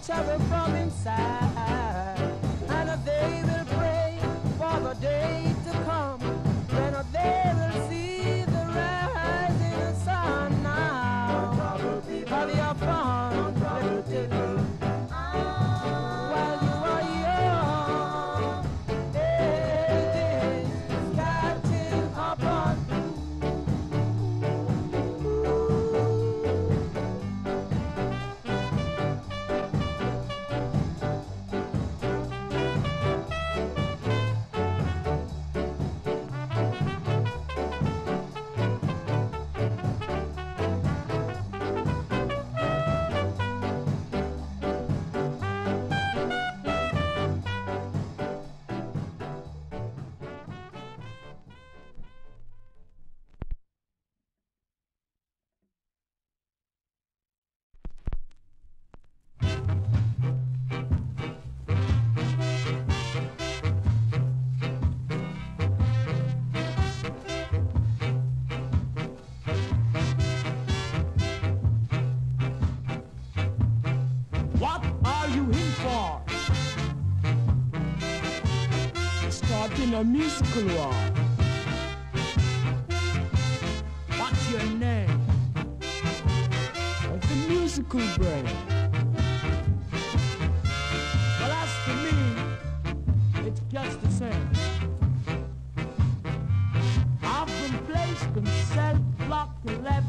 trouble from inside, and they will pray for the day to come when they will see the rising sun. Now, have your fun, little children. A musical wall. What's your name? What's the musical brain? Well, as for me, it's just the same. I've been placed in cell block 11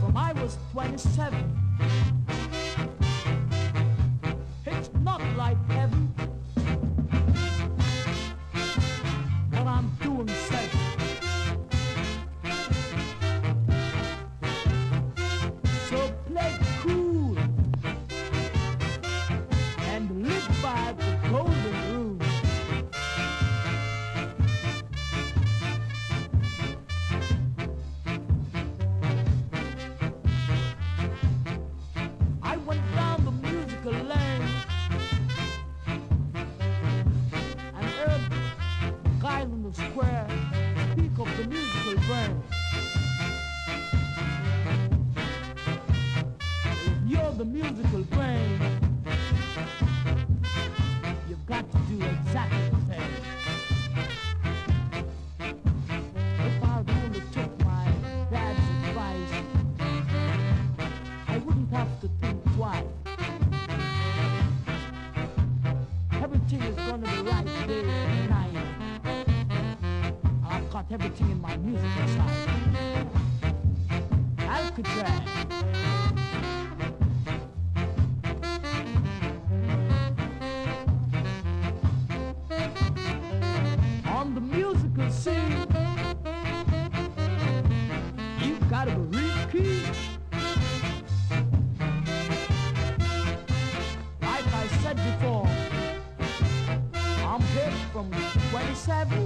from I was 27. It's not like heaven. Everything in my music inside. Alcatraz. On the musical scene, you gotta be real keen. Like I said before, I'm hip from 27.